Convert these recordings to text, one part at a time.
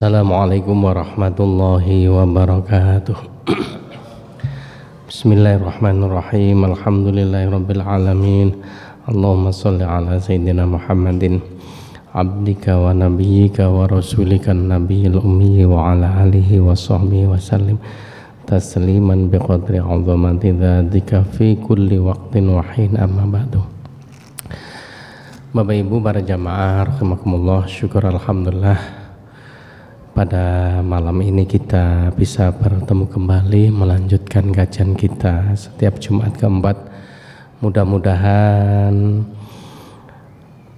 Assalamualaikum warahmatullahi wabarakatuh. Bismillahirrahmanirrahim. Alhamdulillahirabbil alamin. Allahumma shalli ala sayyidina Muhammadin abdika wa nabiyyika wa rasulika nabiyil ummi wa ala alihi wa sahbihi wa sallim tasliman biqadri 'azamati dzatika fi kulli waqtin wa hin, amma ba'du. Bapak Ibu para jamaah rahimakumullah, syukur alhamdulillah pada malam ini kita bisa bertemu kembali melanjutkan kajian kita setiap Jumat keempat. Mudah-mudahan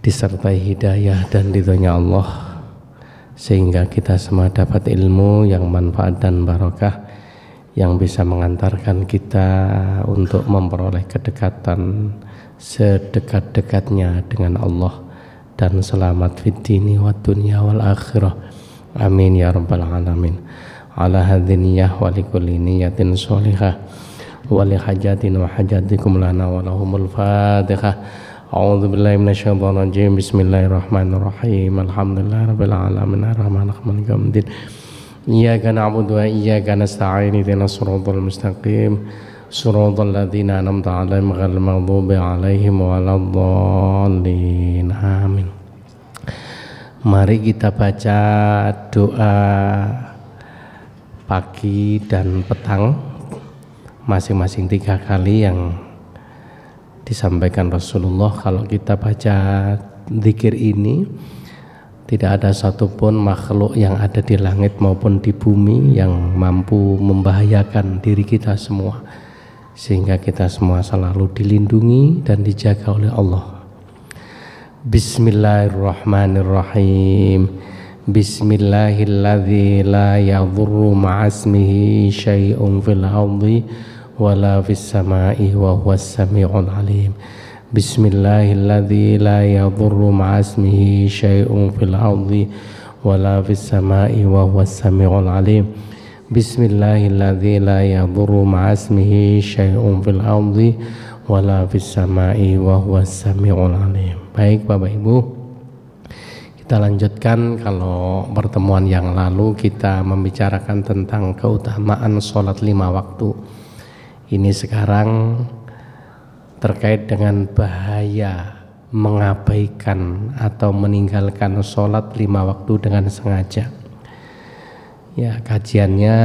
disertai hidayah dan ridhonya Allah sehingga kita semua dapat ilmu yang manfaat dan barakah yang bisa mengantarkan kita untuk memperoleh kedekatan sedekat-dekatnya dengan Allah dan selamat fid dini wad dunya wal akhirah. Amin ya rabbal alamin. Ala hadhin niyah wa likulli niyatin sholihah wa li hajatin wa hajatikum lana wa lahumul fatihah. A'udzu billahi minasyaitonir rajim. Bismillahirrahmanirrahim. Alhamdulillahi rabbil alamin arrahmanir rahim maliki yaumiddin. Iyyaka na'budu wa iyyaka nasta'in ihdinas siratal mustaqim siratal ladzina an'amta 'alaihim ghairil maghdubi 'alaihim waladdallin. Amin. Mari kita baca doa pagi dan petang masing-masing 3 kali yang disampaikan Rasulullah. Kalau kita baca zikir ini, tidak ada satupun makhluk yang ada di langit maupun di bumi yang mampu membahayakan diri kita semua, sehingga kita semua selalu dilindungi dan dijaga oleh Allah. Bismillahirrahmanirrahim. Bismillahilladzi la yadhurru ma'asmihi syai'un fil ardi wala fis sama'i wa huwas sami'ul alim. Bismillahilladzi la yadhurru ma'asmihi syai'un fil ardi wala fis sama'i wa huwas sami'ul alim. Bismillahilladzi la yadhurru ma'asmihi syai'un fil ardi wala fis sama'i wa huwas sami'ul alim. Baik Bapak Ibu, kita lanjutkan. Kalau pertemuan yang lalu kita membicarakan tentang keutamaan sholat 5 waktu. Ini sekarang terkait dengan bahaya mengabaikan atau meninggalkan sholat 5 waktu dengan sengaja. Ya, kajiannya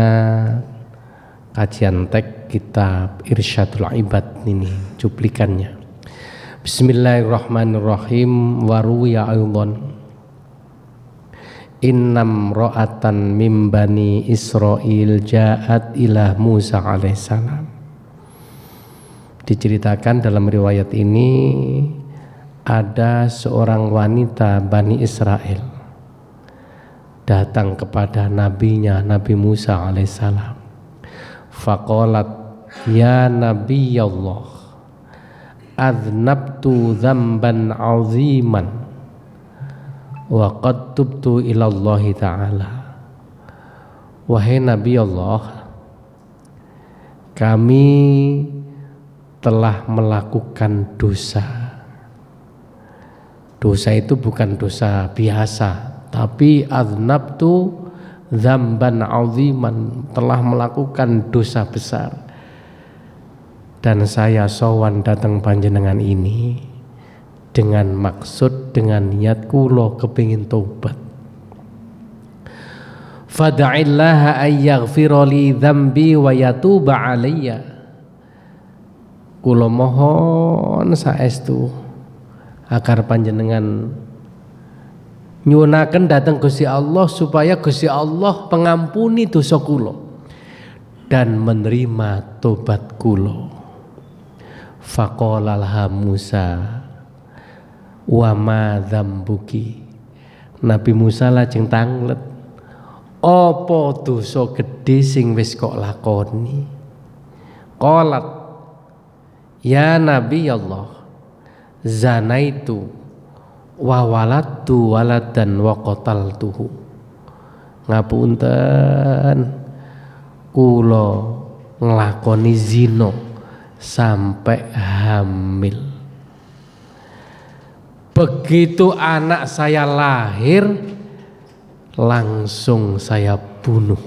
kajian teks kitab Irsyadul Ibad ini, cuplikannya. Bismillahirrahmanirrahim. Waruya aydan innam ra'atan min bani Israil ja'at ila Musa alaihissalam. Diceritakan dalam riwayat ini ada seorang wanita Bani Israel datang kepada nabinya Nabi Musa alaihissalam. Faqalat ya Nabi Allah, adnabtu dzamban 'aziman wa qad tubtu ila Allah ta'ala. Wahai Nabi Allah, kami telah melakukan dosa. Dosa itu bukan dosa biasa, tapi adnabtu dzamban 'aziman, telah melakukan dosa besar. Dan saya sowan datang panjenengan ini dengan maksud, dengan niat kula kepingin tobat. Fad'illaha ayyaghfira li dzambi wa yatuba alayya. Kula mohon saestu agar panjenengan nyunaken datang Gusti Allah supaya Gusti Allah pengampuni dosa kula dan menerima tobat kula. Faqala laha Musa wa ma dzambuki. Nabi Musa lajeng tanglet, apa dosa gedhe sing wis kok lakoni? Qalat ya Nabi Allah, zanaitu wa waladtu waladan wa qataltuhu. Ngapunten, kula nglakoni zina sampai hamil. Begitu anak saya lahir, langsung saya bunuh.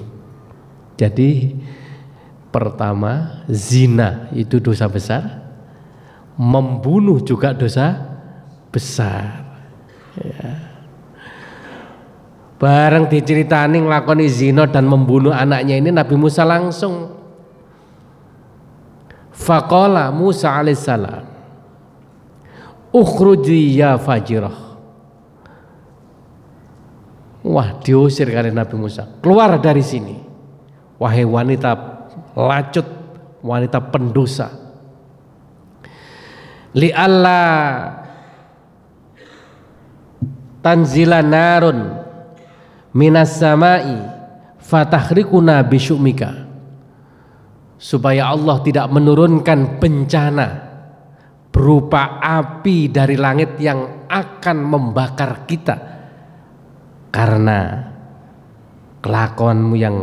Jadi pertama, zina itu dosa besar, membunuh juga dosa besar. Ya. Bareng diceritani nglakoni zina dan membunuh anaknya ini, Nabi Musa langsung faqala Musa alaihissalam ukhruji ya fajirah. Wah, diusir kali Nabi Musa, keluar dari sini wahai wanita lacut, wanita pendosa. Li'alla tanzila narun minas samai fatahriquna bisyumika, supaya Allah tidak menurunkan bencana berupa api dari langit yang akan membakar kita karena kelakuanmu yang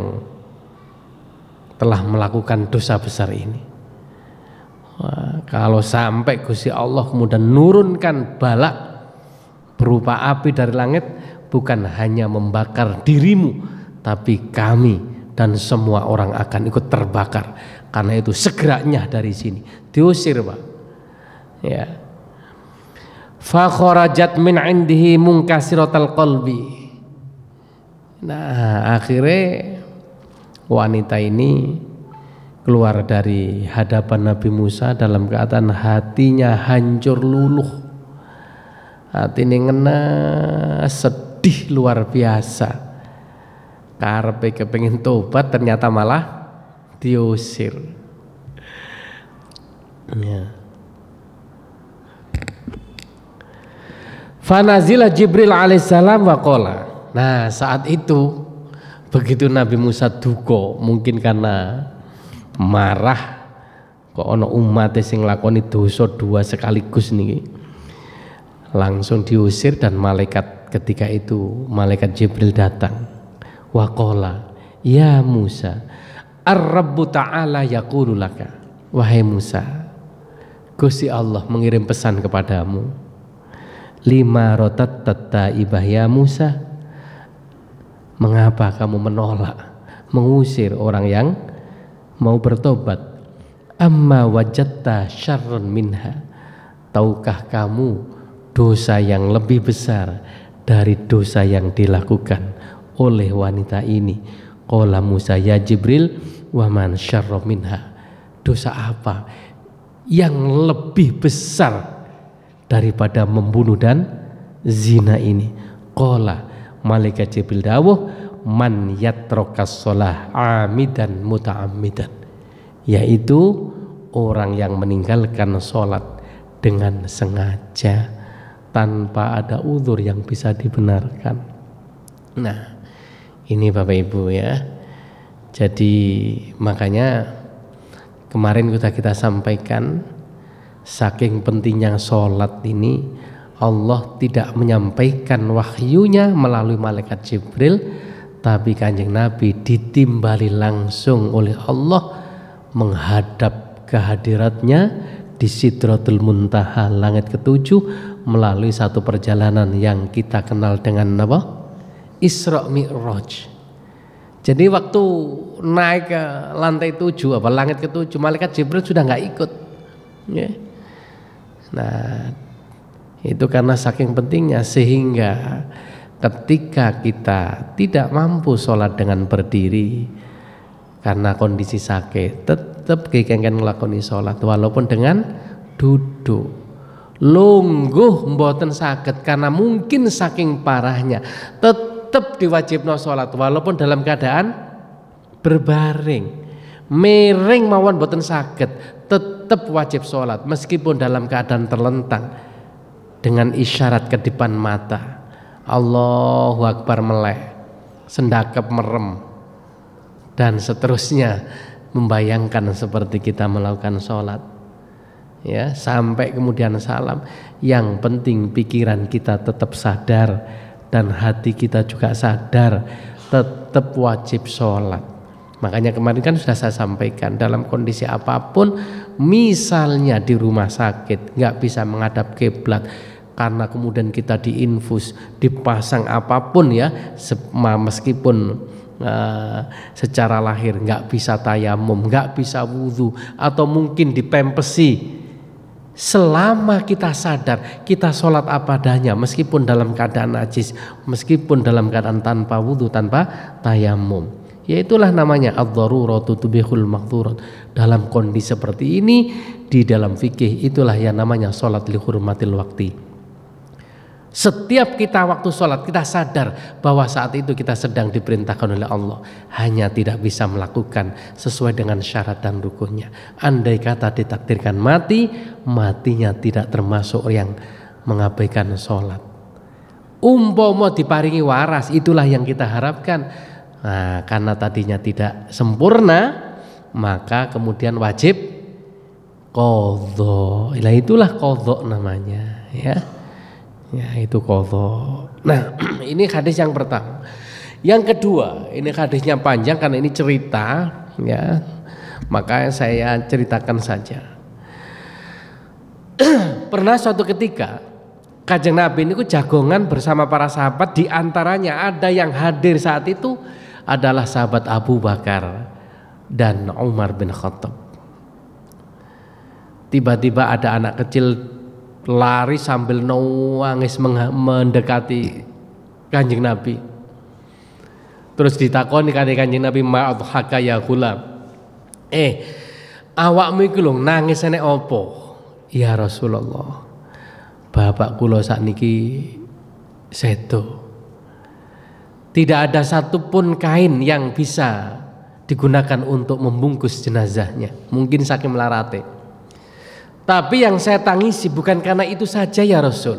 telah melakukan dosa besar ini. Wah, kalau sampai Gusti Allah kemudian nurunkan balak berupa api dari langit, bukan hanya membakar dirimu, tapi kami dan semua orang akan ikut terbakar. Karena itu segeranya dari sini, diusir Pak. Ya. Fa kharajat min indihi munkasiratal qalbi. Nah, akhirnya wanita ini keluar dari hadapan Nabi Musa dalam keadaan hatinya hancur luluh. Hati ini ngena sedih luar biasa. Karepe kepengin tobat ternyata malah diusir. Ya. Fanazila Jibril alaihissalam wa qala. Nah, saat itu begitu Nabi Musa duka, mungkin karena marah kok ono umat sing lakoni dosa dua sekaligus niki. Langsung diusir dan malaikat ketika itu malaikat Jibril datang. Waqala ya Musa ar-rabbu ta'ala yaqulu laka, wahai Musa, Gusti Allah mengirim pesan kepadamu. Lima rotat taibah ya Musa, mengapa kamu menolak, mengusir orang yang mau bertobat? Amma wajadta syarrun minha, tahukah kamu dosa yang lebih besar dari dosa yang dilakukan oleh wanita ini? Qala Musa ya Jibril wa man syarra minha, dosa apa yang lebih besar daripada membunuh dan zina ini? Qala malaikat Jibril dawuh man yatrokas sholah amidan muta'ammidan, yaitu orang yang meninggalkan sholat dengan sengaja tanpa ada uzur yang bisa dibenarkan. Nah, ini Bapak Ibu ya. Jadi makanya kemarin sudah kita sampaikan, saking pentingnya sholat ini, Allah tidak menyampaikan wahyunya melalui malaikat Jibril, tapi Kanjeng Nabi ditimbali langsung oleh Allah menghadap kehadiratnya di Sidratul Muntaha, langit ketujuh, melalui satu perjalanan yang kita kenal dengan apa? Isra Mi'raj. Jadi waktu naik ke lantai 7 apa langit ke-7, malaikat Jibril sudah nggak ikut. Ya. Nah, itu karena saking pentingnya, sehingga ketika kita tidak mampu sholat dengan berdiri karena kondisi sakit, tetap kengken nglakoni sholat walaupun dengan duduk. Lungguh mboten saged karena mungkin saking parahnya, tetap diwajibno sholat walaupun dalam keadaan berbaring. Miring mawon mboten saged, tetap wajib sholat meskipun dalam keadaan terlentang dengan isyarat kedipan mata. Allahu Akbar meleh, sendakep merem, dan seterusnya, membayangkan seperti kita melakukan sholat. Ya, sampai kemudian salam. Yang penting pikiran kita tetap sadar dan hati kita juga sadar, tetap wajib sholat. Makanya kemarin kan sudah saya sampaikan, dalam kondisi apapun, misalnya di rumah sakit nggak bisa menghadap kiblat, karena kemudian kita diinfus, dipasang apapun ya, meskipun secara lahir nggak bisa tayamum, nggak bisa wudhu, atau mungkin dipempesi. Selama kita sadar, kita sholat apa adanya, meskipun dalam keadaan najis, meskipun dalam keadaan tanpa wudhu, tanpa tayamum, ya itulah namanya ad-daruratu tubihul mahdurat. Dalam kondisi seperti ini, di dalam fikih itulah yang namanya sholat li hurmatil wakti. Setiap kita waktu sholat, kita sadar bahwa saat itu kita sedang diperintahkan oleh Allah, hanya tidak bisa melakukan sesuai dengan syarat dan rukunnya. Andai kata ditakdirkan mati, matinya tidak termasuk yang mengabaikan sholat. Umpama diparingi waras, itulah yang kita harapkan. Nah, karena tadinya tidak sempurna, maka kemudian wajib qadha. Nah, itulah qadha namanya, ya. Ya, itu qadha. Nah, ini hadis yang pertama. Yang kedua, ini hadisnya panjang karena ini cerita, ya. Maka saya ceritakan saja. Pernah suatu ketika Kanjeng Nabi ini jagongan bersama para sahabat, di antaranya ada yang hadir saat itu adalah sahabat Abu Bakar dan Umar bin Khattab. Tiba-tiba ada anak kecil lari sambil nangis mendekati Kanjeng Nabi. Terus ditakoni Kanjeng Nabi, ma'adhaka ya gulam, awakmu iku lho nangis nek apa? Ya Rasulullah, bapak kula sakniki sedo. Tidak ada satupun kain yang bisa digunakan untuk membungkus jenazahnya, mungkin saking melarate. Tapi yang saya tangisi bukan karena itu saja ya Rasul.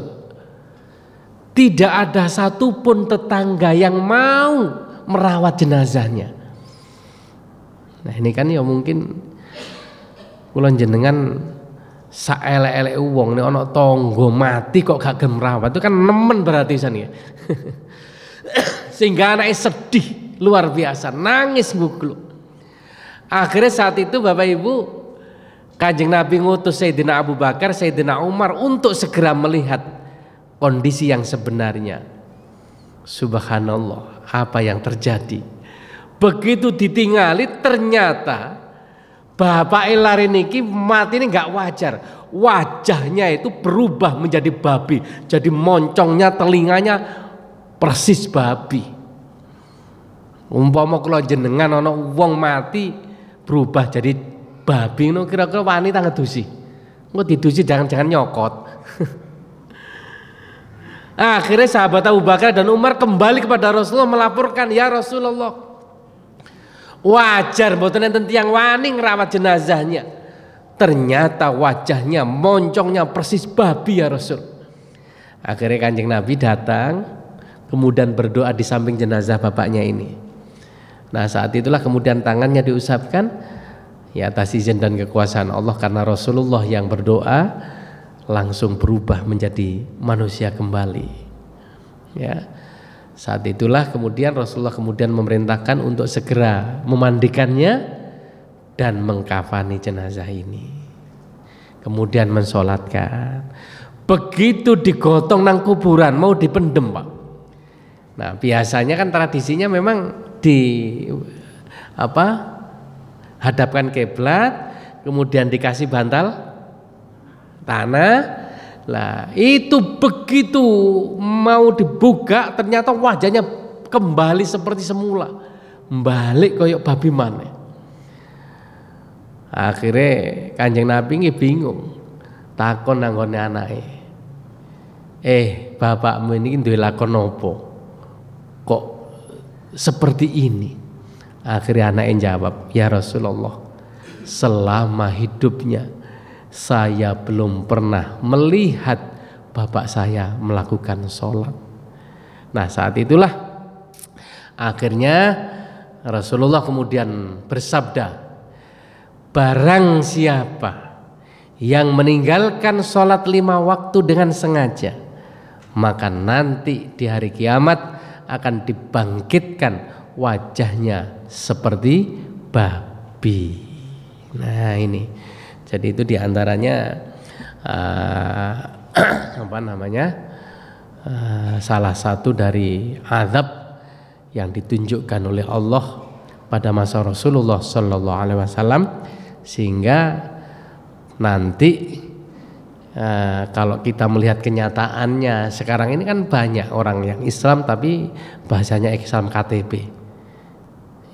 Tidak ada satupun tetangga yang mau merawat jenazahnya. Nah ini kan ya mungkin kula jenengan saelek-elek wong nek ana tangga mati kok gak gelem merawat, itu kan nemen berarti san ya. Sehingga anaknya sedih luar biasa, nangis ngugluk. Akhirnya saat itu Bapak Ibu, Kanjeng Nabi ngutus Sayyidina Abu Bakar, Sayyidina Umar untuk segera melihat kondisi yang sebenarnya. Subhanallah, apa yang terjadi? Begitu ditingali, ternyata bapak lari niki mati ini nggak wajar. Wajahnya itu berubah menjadi babi, jadi moncongnya, telinganya persis babi. Umpama kula jenengan ana wong mati berubah jadi babi, no kira-kira wani ta ngedusi? Engko didusi jangan-jangan nyokot. Akhirnya sahabat Abu Bakar dan Umar kembali kepada Rasulullah melaporkan, ya Rasulullah, wajar mboten enten tiyang wani ngrawat jenazahnya. Ternyata wajahnya, moncongnya persis babi ya Rasul. Akhirnya Kanjeng Nabi datang, kemudian berdoa di samping jenazah bapaknya ini. Nah saat itulah kemudian tangannya diusapkan, ya atas izin dan kekuasaan Allah, karena Rasulullah yang berdoa langsung berubah menjadi manusia kembali. Ya, saat itulah kemudian Rasulullah kemudian memerintahkan untuk segera memandikannya dan mengkafani jenazah ini, kemudian mensolatkan. Begitu digotong nang kuburan mau dipendem Pak. Nah biasanya kan tradisinya memang hadapkan kiblat, kemudian dikasih bantal tanah. Lah itu begitu mau dibuka ternyata wajahnya kembali seperti semula, balik koyok babi maneh. Akhirnya Kanjeng Nabi ini bingung, takon nanggone anake, bapakmu ini duwe lakon apa kok seperti ini? Akhirnya anaknya jawab, ya Rasulullah, selama hidupnya saya belum pernah melihat bapak saya melakukan sholat. Nah saat itulah akhirnya Rasulullah kemudian bersabda, barang siapa yang meninggalkan sholat 5 waktu dengan sengaja, maka nanti di hari kiamat akan dibangkitkan wajahnya seperti babi. Nah ini, jadi itu diantaranya apa namanya, salah satu dari azab yang ditunjukkan oleh Allah pada masa Rasulullah Sallallahu Alaihi Wasallam, sehingga nanti kalau kita melihat kenyataannya sekarang ini kan banyak orang yang Islam tapi bahasanya Islam KTP.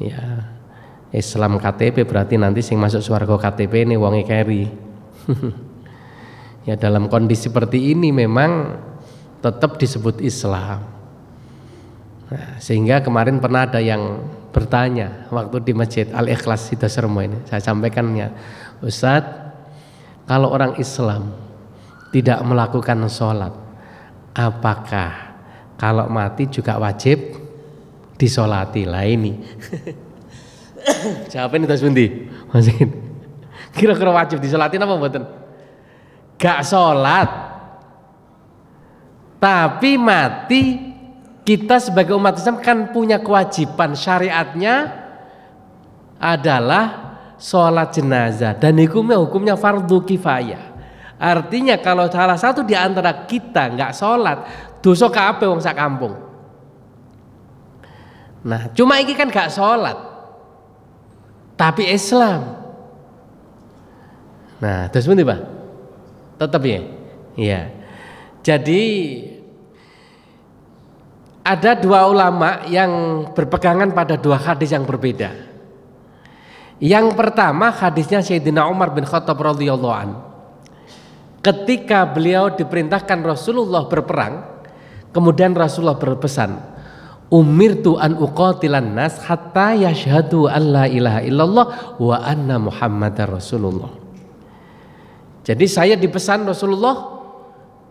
Ya, Islam KTP berarti nanti sing masuk swarga KTP ini wonge keri. Ya, dalam kondisi seperti ini memang tetap disebut Islam. Nah, sehingga kemarin pernah ada yang bertanya waktu di Masjid Al-Ikhlas Sidosermo ini, saya sampaikannya, Ustadz, kalau orang Islam tidak melakukan sholat, apakah kalau mati juga wajib disolati? Lah ini jawabin itu sebentar, Masin. Kira-kira wajib disolatin apa mboten? Gak sholat tapi mati, kita sebagai umat Islam kan punya kewajiban, syariatnya adalah sholat jenazah dan hukumnya fardu kifayah. Artinya kalau salah satu di antara kita nggak sholat, dosa kabeh wong sak kampung. Nah, cuma ini kan nggak sholat, tapi Islam. Nah, terus bunyi Pak, tetap ya. Iya. Jadi ada dua ulama yang berpegangan pada dua hadis yang berbeda. Yang pertama hadisnya Sayyidina Umar bin Khattab radhiyallahu anhu. Ketika beliau diperintahkan Rasulullah berperang, kemudian Rasulullah berpesan, umirtu an uqatilan nas hatta yashhadu an la ilaha illallah wa anna muhammadar rasulullah. Jadi saya dipesan Rasulullah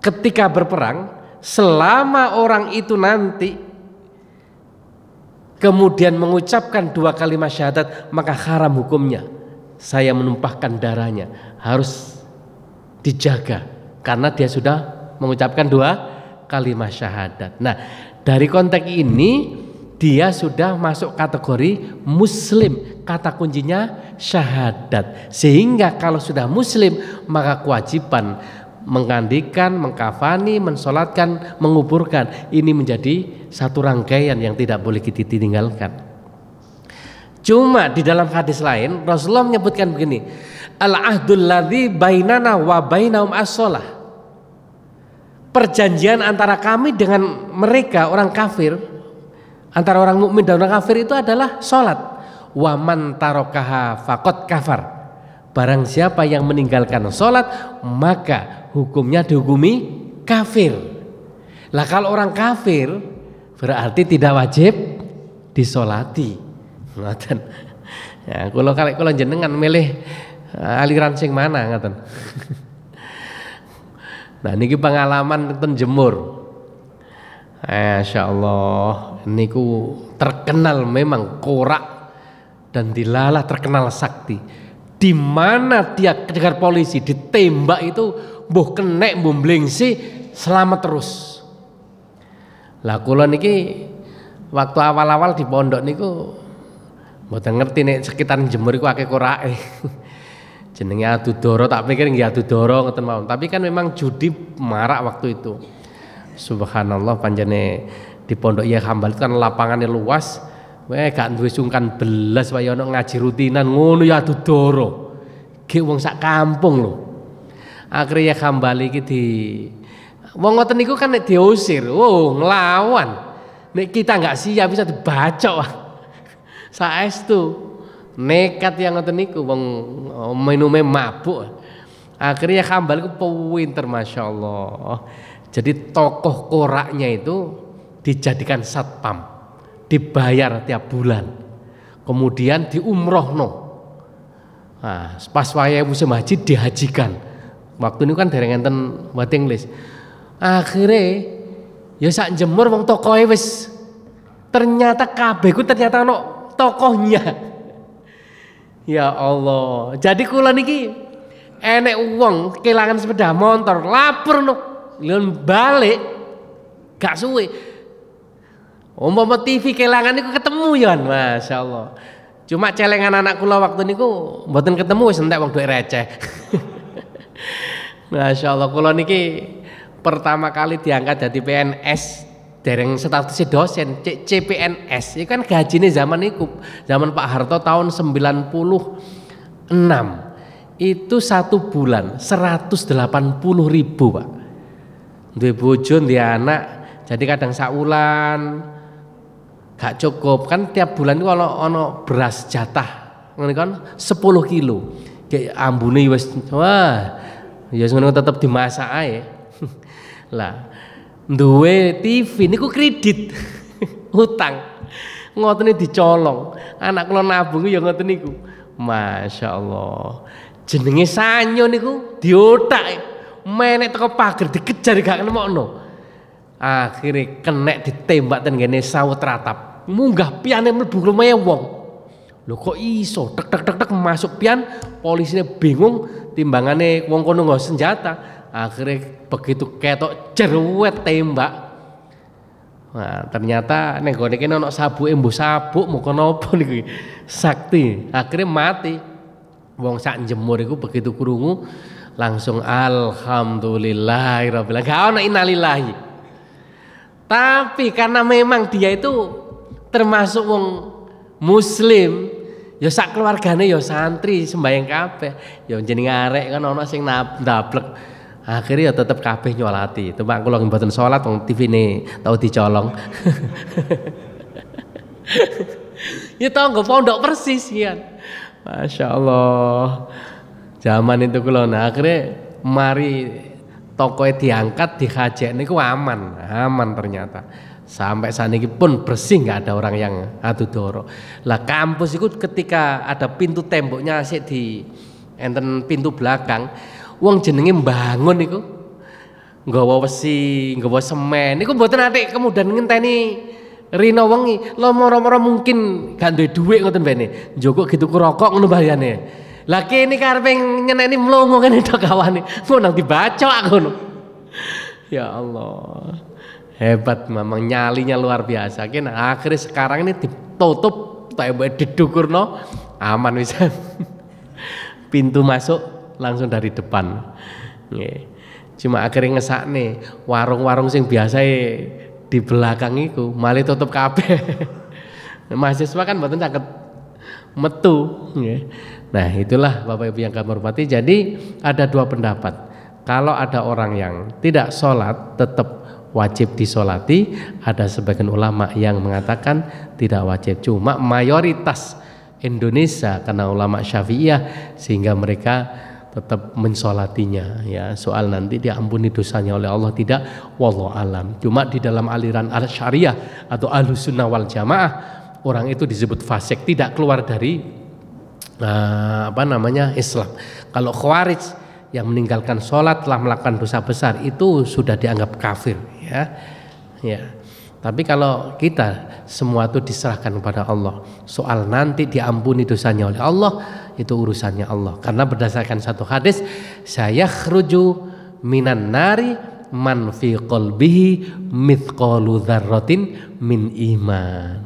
ketika berperang, selama orang itu nanti kemudian mengucapkan dua kalimat syahadat, maka haram hukumnya saya menumpahkan darahnya, harus dijaga karena dia sudah mengucapkan dua kalimat syahadat. Nah, dari konteks ini dia sudah masuk kategori muslim, kata kuncinya syahadat. Sehingga kalau sudah muslim maka kewajiban menggandikan, mengkafani, mensolatkan, menguburkan ini menjadi satu rangkaian yang tidak boleh kita tinggalkan. Cuma di dalam hadis lain Rasulullah menyebutkan begini, al-ahdul ladzi bainana wa bainahum as-shalah. Perjanjian antara kami dengan mereka orang kafir, antara orang mukmin dan orang kafir itu adalah salat. Wa man tarakaha faqad kafar. Barang siapa yang meninggalkan salat maka hukumnya dihukumi kafir. Lah kalau orang kafir berarti tidak wajib disolati. Ngoten. Ya, kalau jenengan milih aliran sing mana ngoten. Nah niki pengalaman ten Jemur. Masya Allah, niku terkenal memang korak dan dilalah terkenal sakti. Di mana dia kejar polisi ditembak itu mbuh kenek mbuh blengsi selamat terus. Lah kula niki waktu awal-awal di pondok niku mboten ngerti nek sekitar Jemur iku akeh korake. Jenenge adu doro, tak pikir nggih adu doro ngoten mawon. Tapi kan memang judi marak waktu itu. Subhanallah, panjane di Pondok Iya Hambal itu kan lapangannya luas. Gak duwe sungkan belas wae ono ngaji rutinan ngono ya adu doro. Ki wong sak kampung lho. Akhirnya Hambal iki di wong ngoten niku kan nek diusir, nglawan. Nek kita nggak siap bisa dibacok. Saestu nekat yang ngoten niku wong minume mabuk. Akhirnya Hambal iku pinter Masya Allah. Jadi tokoh koraknya itu dijadikan satpam, dibayar tiap bulan, kemudian diumrohno. Nah, pas wayah musim haji dihajikan. Waktu ini kan dereng enten waiting list. Akhirnya ya sak Jemur wong tokohe wis ternyata kabeh ku ternyata ono tokohnya. Ya Allah. Jadi kula niki enek wong kelangan sepeda motor, lapor no, balik gak suwe. Umpama TV kelangan niku ketemu ya, Masya Allah. Cuma celengan anak kula waktu niku mboten ketemu wis entek wong duit receh. Masya Allah, kula niki pertama kali diangkat jadi PNS dereng statusnya dosen CPNS itu kan gajinya zaman itu zaman Pak Harto tahun 96 itu 1 bulan 180.000 Pak. Duwe bojo duwe anak jadi kadang saulan gak cukup kan tiap bulan itu kalau ono beras jatah ngene kan 10 kilo kayak ambune wis wah ya ngono tetep dimasak ae. Lah duwe TV niku kredit utang ngoten dicolong anak kula nabung ya ngoten niku Masya Allah jenenge sanyo niku diotak menek teko pager dikejar gak nemokno akhirnya kenek ditembak ten ngene sawet ratap munggah piane mlebu omahe wong lho kok iso tek tek tek tek masuk pian polisine bingung timbangane wong kono nggo senjata akhirnya begitu ketok jeruwet tembak nah ternyata ning gone kene ana sabuke mbuh sabuk muga napa niku sakti akhirnya mati wong sak jemur iku begitu krungu langsung alhamdulillahirabbil alamin gak ana innalillahi tapi karena memang dia itu termasuk wong muslim ya sak keluargane ya santri sembahyang kabeh ya jeneng arek kan ana sing ndablek akhirnya ya tetep kabeh nyolati itu Pak kula mboten salat wong TV-ne tau dicolong ya tangga pondok persis ya Masya Allah zaman itu kula nah akhirnya mari tokoe diangkat dihajek niku aman ternyata sampai saat ini pun bersih nggak ada orang yang adu doro lah kampus itu ketika ada pintu temboknya asik di enten pintu belakang wong jenenge mbangun niku nggawa wesi nggawa semen niku mboten atik kemudian ngenteni rino wengi lho moro-moro mungkin gak duwe dhuwit ngoten bene njoko gitu rokok ngono bayane lah kene karepe nyeneni mlongo kene tok kawane ngono dibaca ngono ya Allah hebat memang nyalinya luar biasa kene akhirnya sekarang ini ditutup tembok didukurno aman wis pintu masuk langsung dari depan cuma akhirnya ngesakne warung-warung sing biasa di belakang itu malah tutup kabeh mahasiswa kan mboten saged metu nah itulah Bapak Ibu yang kami hormati jadi ada dua pendapat kalau ada orang yang tidak sholat tetap wajib disolati ada sebagian ulama yang mengatakan tidak wajib cuma mayoritas Indonesia karena ulama Syafi'iyah sehingga mereka tetap mensolatinya ya soal nanti diampuni dosanya oleh Allah tidak wallahu alam cuma di dalam aliran al-syariah atau Ahlussunnah wal Jamaah orang itu disebut fasik tidak keluar dari Islam. Kalau Khawarij yang meninggalkan sholat telah melakukan dosa besar itu sudah dianggap kafir ya. Tapi kalau kita semua itu diserahkan kepada Allah soal nanti diampuni dosanya oleh Allah itu urusannya Allah karena berdasarkan satu hadis sayakhruju minan nari man fi qalbihi mithqalu dzarratin min iman.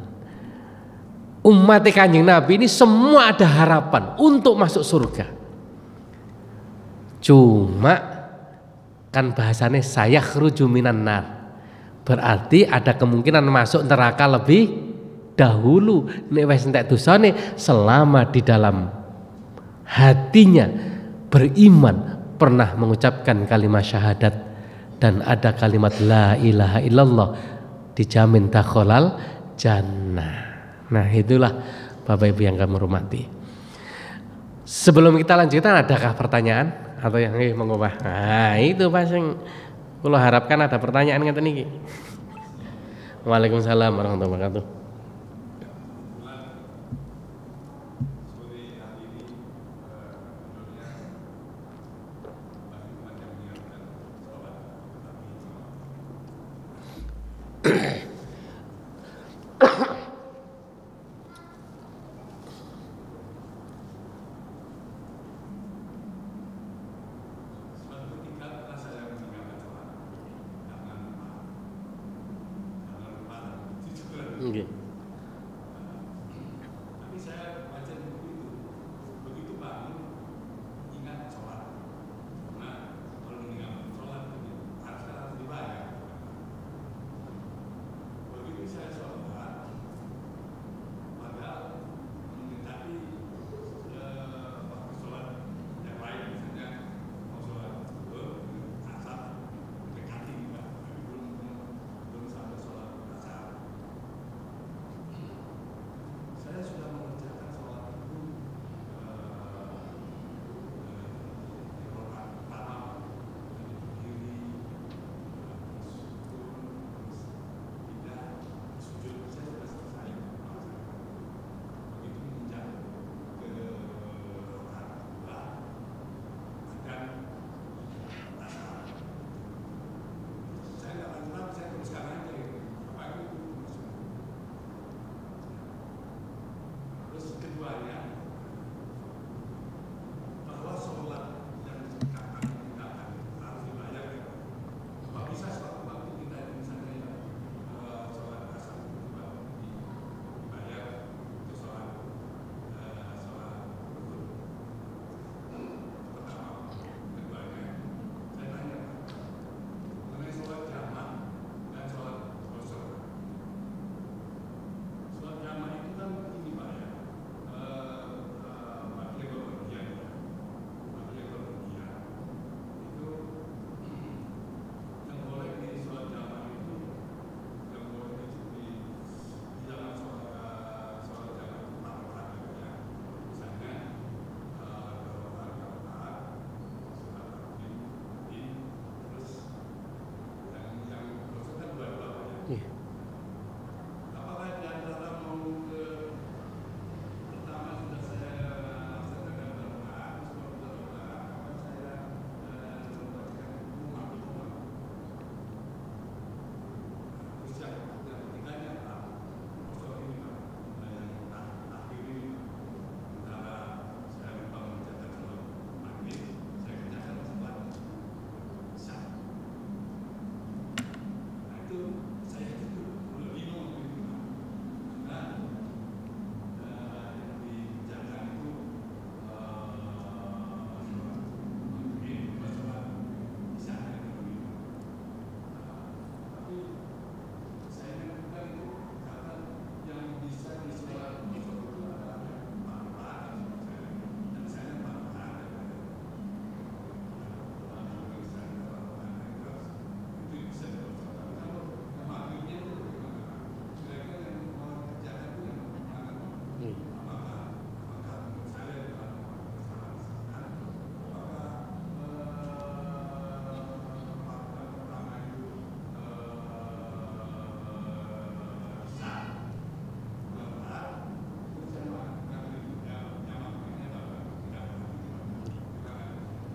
Umat Kanjeng Nabi ini semua ada harapan untuk masuk surga. Cuma kan bahasanya sayakhruju minan nar. Berarti ada kemungkinan masuk neraka lebih dahulu nek wis entek dosane selama di dalam hatinya beriman pernah mengucapkan kalimat syahadat dan ada kalimat la ilaha illallah dijamin dakhalal jannah. Nah itulah Bapak Ibu yang kami hormati. Sebelum kita lanjutkan adakah pertanyaan atau yang mengubah? Nah itu Pak sing kula harapkan ada pertanyaan ngeten iki. Waalaikumsalam warahmatullahi wabarakatuh. Okay. Tapi saya baca buku itu, begitu bangun ingat sholat. Nah, kalau meninggalkan sholat harus Apakah di antara mau ke pertama sudah saya laksanakan berdoa, terus berdoa, akan saya membacakan rumah berdoa. Terus yang ketiganya Pak, kosong ini Pak, yang akhir ini antara saya lupa mencatat kalau maghrib, saya kerjakan setelah isya. Nah itu saya itu belum bingung gitu Pak. Karena yang dikerjakan itu maghrib, masalah isya itu. Tapi saya menemukan itu kata yang bisa disesuaikan itu adalah manfaat dan saya manfaat itu bisa dilakukan. Kalau maksudnya itu bagaimana? Kira-kira yang mau kerjakan itu yang bagaimana? Apakah menurut saya adalah masalah apakah pertama itu sah berat terus yang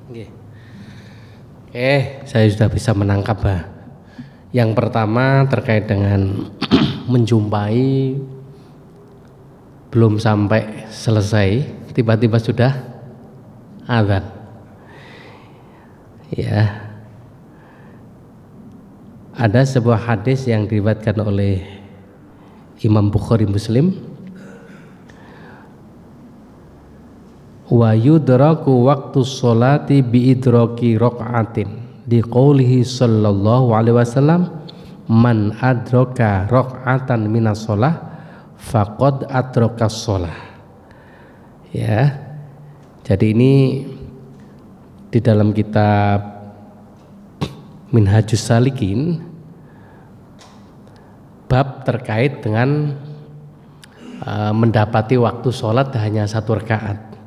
Nggih. Saya sudah bisa menangkap, Pak. Yang pertama terkait dengan menjumpai belum sampai selesai, tiba-tiba sudah azan. Ya. Ada sebuah hadis yang diriwayatkan oleh Imam Bukhari Muslim, wa yudraku waktu sholati bi idraki raq'atin di qoulihi sallallahu alaihi wasallam man adraka raq'atan minas sholah faqad adraka sholah. Ya, jadi ini di dalam kitab Minhajus Salikin bab terkait dengan mendapati waktu sholat hanya 1 rakaat.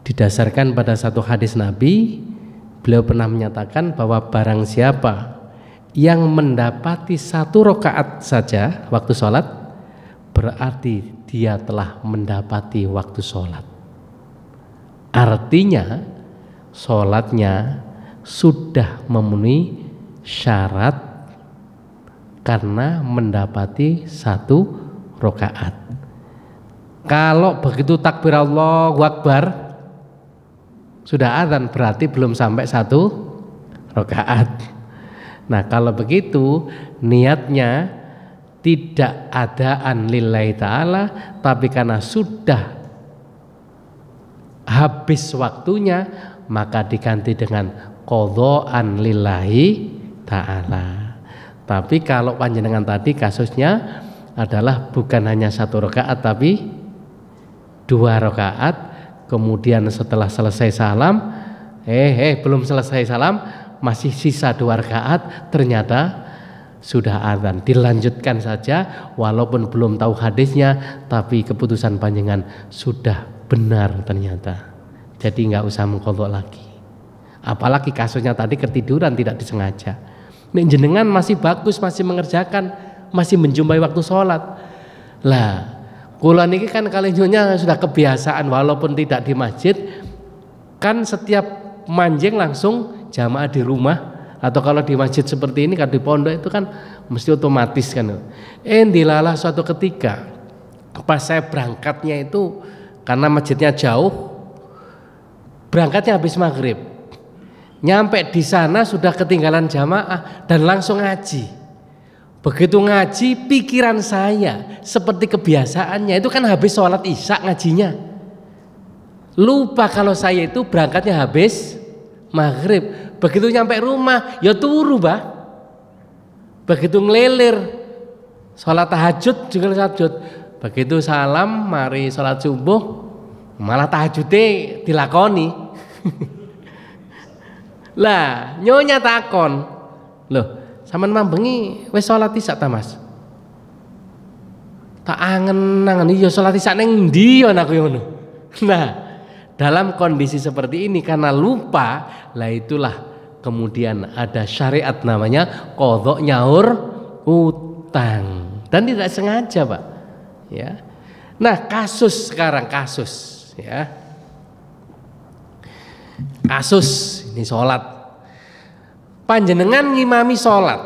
Didasarkan pada satu hadis Nabi, beliau pernah menyatakan bahwa barang siapa yang mendapati 1 rakaat saja waktu sholat, berarti dia telah mendapati waktu sholat. Artinya sholatnya sudah memenuhi syarat karena mendapati 1 rakaat. Kalau begitu takbir Allahu Akbar sudah adzan, berarti belum sampai 1 rakaat. Nah kalau begitu niatnya tidak adaan lillahi ta'ala, tapi karena sudah habis waktunya maka diganti dengan qadhaan lillahi ta'ala. Tapi kalau panjenengan tadi kasusnya adalah bukan hanya 1 rakaat tapi 2 rakaat. Kemudian setelah selesai salam, belum selesai salam, masih sisa 2 rakaat, ternyata sudah adzan. Dilanjutkan saja walaupun belum tahu hadisnya, tapi keputusan panjenengan sudah benar ternyata. Jadi nggak usah mengqadha lagi. Apalagi kasusnya tadi ketiduran tidak disengaja. Nek jenengan masih bagus, masih mengerjakan, masih menjumpai waktu sholat. Lah kula niki kan kalinyonya sudah kebiasaan walaupun tidak di masjid, kan setiap manjing langsung jamaah di rumah, atau kalau di masjid seperti ini kan di pondok itu kan mesti otomatis kan. Dilalah suatu ketika pas saya berangkatnya itu karena masjidnya jauh, berangkatnya habis maghrib, nyampe di sana sudah ketinggalan jamaah dan langsung ngaji. Begitu ngaji, pikiran saya seperti kebiasaannya itu kan habis sholat isya ngajinya. Lupa kalau saya itu berangkatnya habis maghrib. Begitu nyampe rumah, ya turu bah. Begitu ngelilir, sholat tahajud juga tahajud. Begitu salam, mari sholat subuh, malah tahajudnya dilakoni. Lah, nyonya takon, loh. Saman mambengi wis salat isya ta Mas? Tak angen-angen iya salat isya ning ndi yo aku ngono. Nah, dalam kondisi seperti ini karena lupa, lah itulah kemudian ada syariat namanya qadha nyaur utang dan tidak sengaja, Pak. Ya. Nah, kasus sekarang ya. Kasus ini sholat. Panjenengan ngimami sholat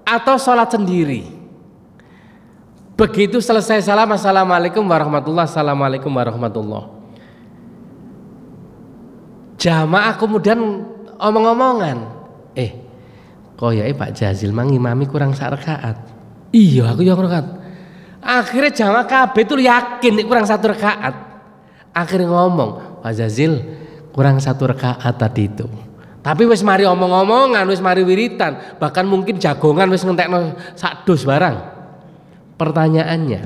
atau sholat sendiri. Begitu selesai salam, assalamualaikum warahmatullahi, assalamualaikum warahmatullahi. Jamaah kemudian omong-omongan, koyoke Pak Jazil mang ngimami kurang sak rakaat. Iya, aku yang rakaat. Akhirnya jamaah kabeh itu yakin kurang 1 rakaat. Akhirnya ngomong, Pak Jazil kurang 1 rakaat tadi itu. Tapi wis mari omong-omongan, wis mari wiritan, bahkan mungkin jagongan wis ngentekno sak dus barang. Pertanyaannya,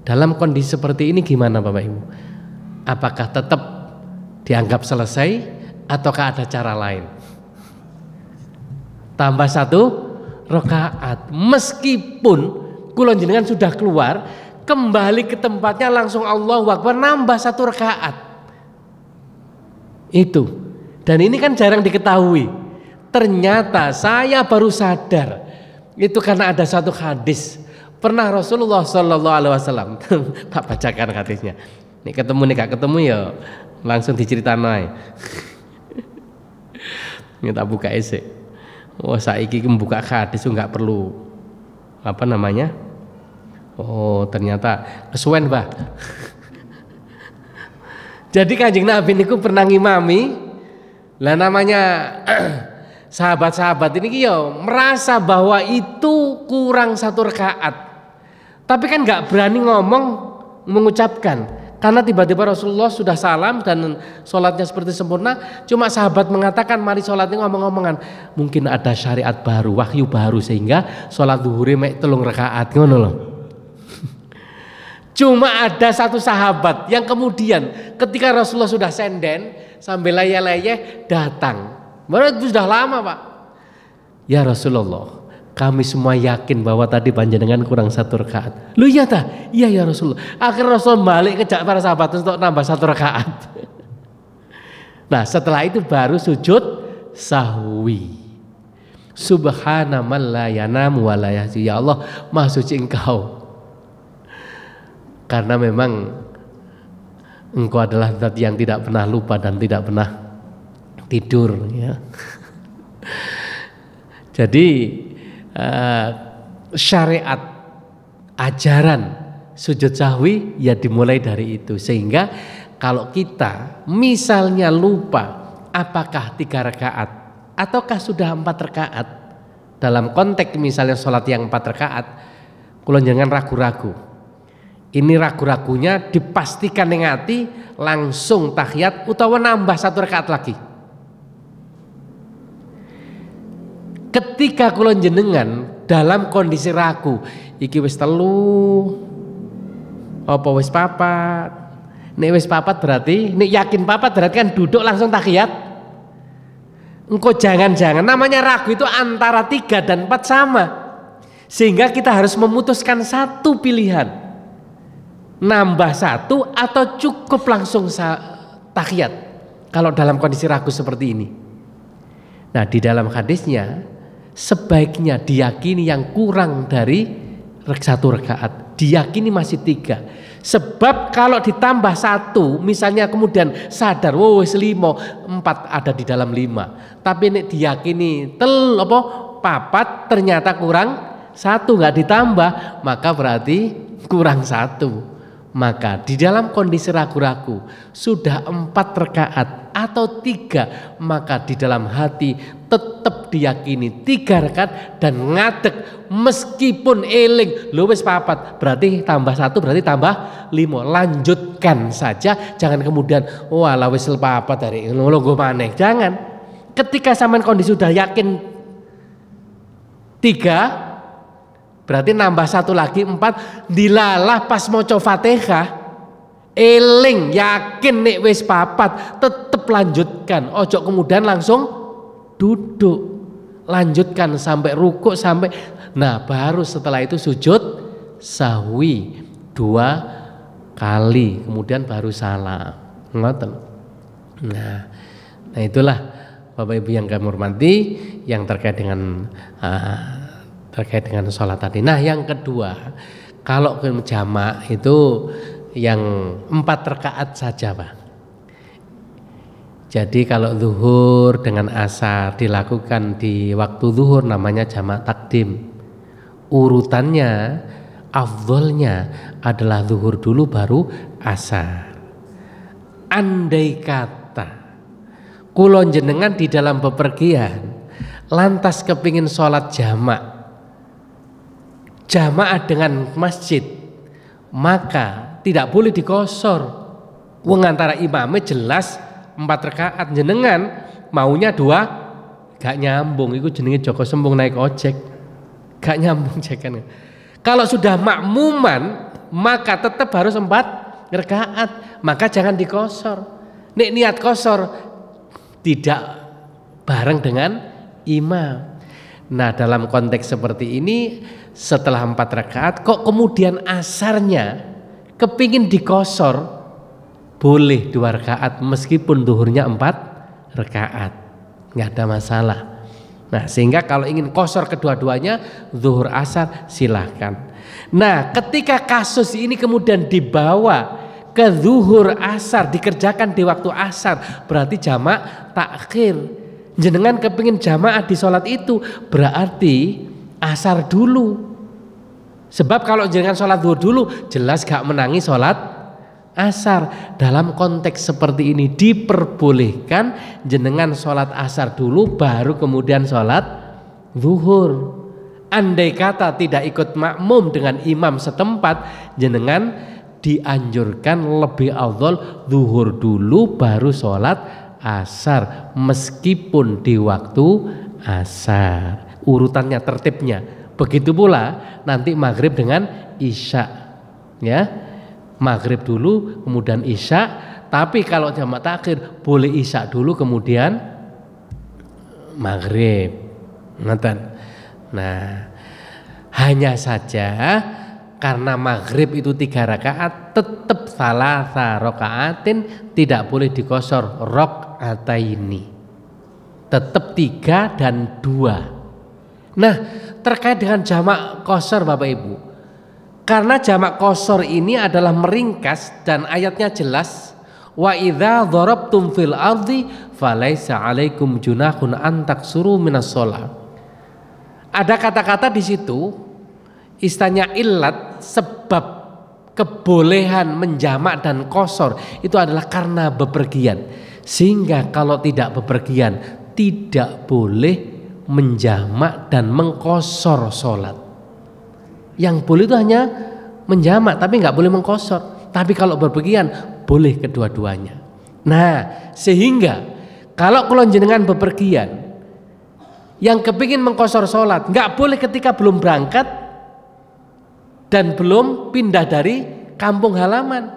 dalam kondisi seperti ini gimana Bapak Ibu? Apakah tetap dianggap selesai ataukah ada cara lain? Tambah 1 rakaat, meskipun kula jenengan sudah keluar, kembali ke tempatnya langsung Allahu Akbar nambah 1 rakaat. Itu. Dan ini kan jarang diketahui. Ternyata saya baru sadar itu karena ada satu hadis. Pernah Rasulullah Shallallahu Alaihi Wasallam, tak bacakan hadisnya. Nih ketemu nih gak ketemu ya langsung diceritain aja. Ini tak buka esek. Oh saiki membuka hadis itu nggak perlu apa namanya? Oh ternyata kesuwen bah. Jadi Kanjeng Nabi niku pernah ngimami. Lah namanya sahabat-sahabat ini yo merasa bahwa itu kurang 1 rakaat. Tapi kan nggak berani ngomong mengucapkan karena tiba-tiba Rasulullah sudah salam dan sholatnya seperti sempurna. Cuma sahabat mengatakan mari sholatnya ngomong-ngomongan. Mungkin ada syariat baru, wahyu baru sehingga sholat zuhur mek 3 rakaat ngono loh. Cuma ada satu sahabat yang kemudian ketika Rasulullah sudah senden sambil layeh-layeh datang. Baru itu sudah lama Pak. Ya Rasulullah, kami semua yakin bahwa tadi panjenengan kurang 1 rakaat. Lu iya tak? Iya ya Rasulullah. Akhirnya Rasulullah balik ke para sahabat untuk nambah 1 rakaat. Nah setelah itu baru sujud sahwi. Subhana man la yanamu wa la yahzi. Ya Allah, Maha suci Engkau. Karena memang Engkau adalah zat yang tidak pernah lupa dan tidak pernah tidur ya. Jadi syariat ajaran sujud sahwi ya dimulai dari itu. Sehingga kalau kita misalnya lupa apakah 3 rakaat ataukah sudah 4 rakaat, dalam konteks misalnya sholat yang 4 rakaat, kula jangan ragu-ragu. Ini ragu-ragunya dipastikan ning ati langsung tahiyat utawa nambah 1 rakaat lagi. Ketika kula jenengan dalam kondisi ragu, iki wis 3 apa wis 4? Nek wis 4 berarti, nek yakin 4 berarti kan duduk langsung tahiyat. Engko jangan-jangan namanya ragu itu antara 3 dan 4 sama. Sehingga kita harus memutuskan satu pilihan. Nambah 1 atau cukup langsung tahiyat kalau dalam kondisi ragu seperti ini. Nah di dalam hadisnya sebaiknya diyakini yang kurang dari 1 rakaat, diyakini masih 3. Sebab kalau ditambah 1 misalnya kemudian sadar wis 5, 4 ada di dalam 5. Tapi ini diyakini 4 ternyata kurang 1 nggak ditambah, maka berarti kurang 1. Maka di dalam kondisi ragu-ragu sudah 4 rakaat atau 3, maka di dalam hati tetap diyakini 3 rakaat dan ngadeg meskipun eling lho wis 4 berarti tambah 1 berarti tambah 5. Lanjutkan saja, jangan kemudian walah wis 4 dari ngono go maneh. Jangan. Ketika sampean kondisi sudah yakin 3 berarti nambah 1 lagi 4, dilalah pas maca Fatihah eling yakin nek wis 4 tetep lanjutkan, ojo kemudian langsung duduk, lanjutkan sampai rukuk sampai baru setelah itu sujud sahwi 2 kali kemudian baru salam. Ngoten. Nah itulah Bapak Ibu yang kami hormati yang terkait dengan terkait dengan sholat tadi. Nah yang kedua, kalau jamak itu yang 4 rakaat saja Pak. Jadi kalau zuhur dengan asar dilakukan di waktu zuhur namanya jamak takdim. Urutannya, afdolnya adalah zuhur dulu baru asar. Andai kata kulon jenengan di dalam bepergian lantas kepingin sholat jamaah dengan masjid, maka tidak boleh dikosor. Wong antara imamnya jelas 4 rakaat, jenengan maunya 2 gak nyambung. Iku jenenge Joko Sembung naik ojek, gak nyambung cekan. Kalau sudah makmuman maka tetap harus 4 rakaat, maka jangan dikosor. Nek niat kosor tidak bareng dengan imam. Nah dalam konteks seperti ini, setelah 4 rakaat kok kemudian asarnya kepingin dikosor, boleh 2 rakaat meskipun duhurnya 4 rakaat, nggak ada masalah. Nah sehingga kalau ingin kosor kedua-duanya zuhur asar silahkan. Nah ketika kasus ini kemudian dibawa ke zuhur asar, dikerjakan di waktu asar, berarti jamak takhir. Jenengan kepingin jamaah di sholat itu berarti asar dulu. Sebab kalau jenengan sholat zuhur dulu jelas gak menangi sholat asar. Dalam konteks seperti ini diperbolehkan jenengan sholat asar dulu baru kemudian sholat zuhur. Andai kata tidak ikut makmum dengan imam setempat, jenengan dianjurkan lebih afdal zuhur dulu baru sholat asar meskipun di waktu asar. Urutannya, tertibnya. Begitu pula nanti maghrib dengan isya, ya. Maghrib dulu kemudian isya, tapi kalau jamak takhir boleh isya dulu kemudian maghrib. Nah hanya saja karena maghrib itu 3 rakaat tetap salasa rakaatin, tidak boleh dikosor rakaataini, tetap 3 dan 2. Nah terkait dengan jamak kosor Bapak Ibu, karena jamak kosor ini adalah meringkas dan ayatnya jelas, wa idza darabtum fil ardi falaisa alaikum junahun an taksuru minas shalah. Ada kata-kata di situ istilahnya illat, sebab kebolehan menjamak dan kosor itu adalah karena bepergian. Sehingga kalau tidak bepergian tidak boleh menjamak dan mengkosor sholat. Yang boleh itu hanya menjamak tapi nggak boleh mengkosor. Tapi kalau bepergian boleh kedua-duanya. Nah sehingga kalau kulon jenengan bepergian yang kepingin mengkosor sholat, nggak boleh ketika belum berangkat dan belum pindah dari kampung halaman.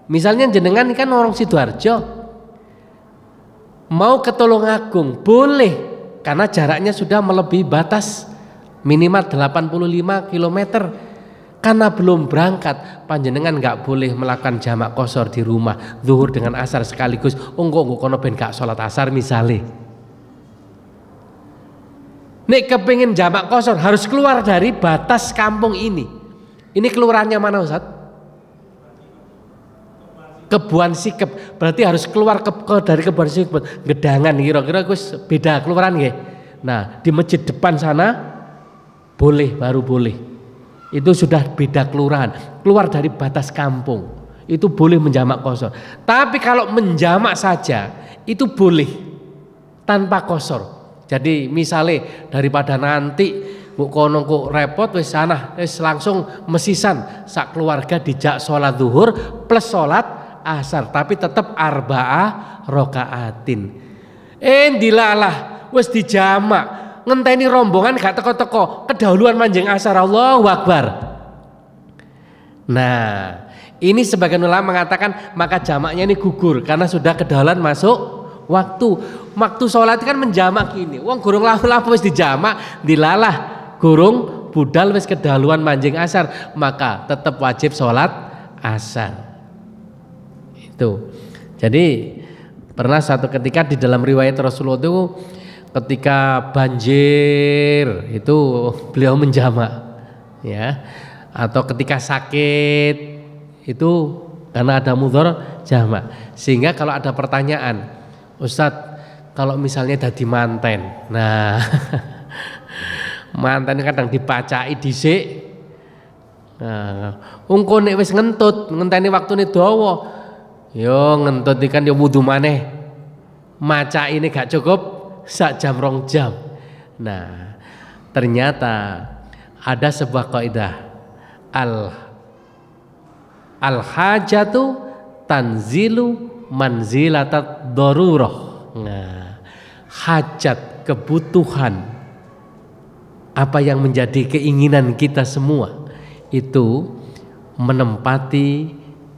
Misalnya jenengan kan orang Sidoarjo mau ke Tulungagung boleh, karena jaraknya sudah melebihi batas minimal 85 km. Karena belum berangkat, panjenengan nggak boleh melakukan jamak kosor di rumah, zuhur dengan asar sekaligus. Engko kono ben gak sholat asar misalnya. Nek kepingin jamak kosor harus keluar dari batas kampung ini. Ini kelurahannya mana Ustaz? Kebuan Sikep. Berarti harus keluar dari Kebuan Sikep. Gedangan kira-kira beda kelurahan nggih. Nah, di masjid depan sana boleh, baru boleh. Itu sudah beda kelurahan, keluar dari batas kampung. Itu boleh menjamak kosor. Tapi kalau menjamak saja itu boleh tanpa kosor. Jadi misalnya daripada nanti kono kok repot wis sana wis langsung mesisan sak keluarga dijak sholat zuhur plus sholat asar, tapi tetap arba'ah rakaatin. Dilalah wis dijamak, ngenteni rombongan gak teko-teko, kedahuluan manjing asar, Allahu Akbar. Nah ini sebagian ulama mengatakan maka jamaknya ini gugur karena sudah kedahuluan masuk waktu sholat kan menjamak gini. Wong gurung lapu-lapu wis dijamak, dilalah gurung budal wis kedahuluan manjing asar, maka tetap wajib sholat asar. Itu. Jadi pernah satu ketika di dalam riwayat Rasulullah itu ketika banjir itu beliau menjamak, ya. Atau ketika sakit itu karena ada mudhar jamak. Sehingga kalau ada pertanyaan, Ustadz, kalau misalnya dadi manten, nah manten kadang dipacai dhisik. Nah, engko nek wis ngentut, ngenteni waktune dawa, yo ngentut ikan yo wudu maneh. Macaine gak cukup sak jam 2 jam. Nah, ternyata ada sebuah kaidah al hajatu tanzilu manzilatat darurah. Nah, hajat, kebutuhan, apa yang menjadi keinginan kita semua itu menempati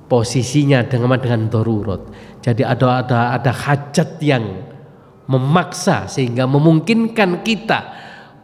posisinya dengan darurat. Jadi ada hajat yang memaksa sehingga memungkinkan kita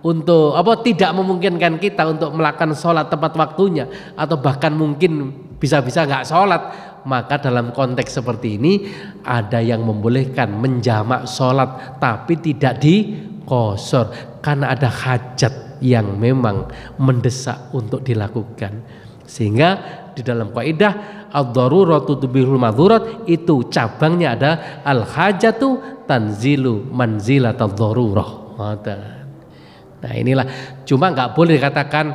untuk tidak memungkinkan kita untuk melakukan sholat tepat waktunya, atau bahkan mungkin bisa-bisa nggak sholat. Maka dalam konteks seperti ini ada yang membolehkan menjamak sholat tapi tidak dikosor karena ada hajat yang memang mendesak untuk dilakukan. Sehingga di dalam kaidah ad-daruratu tubihul madzurat itu cabangnya ada al-hajatu tanzilu manzilatad darurah. Nah inilah, cuma nggak boleh dikatakan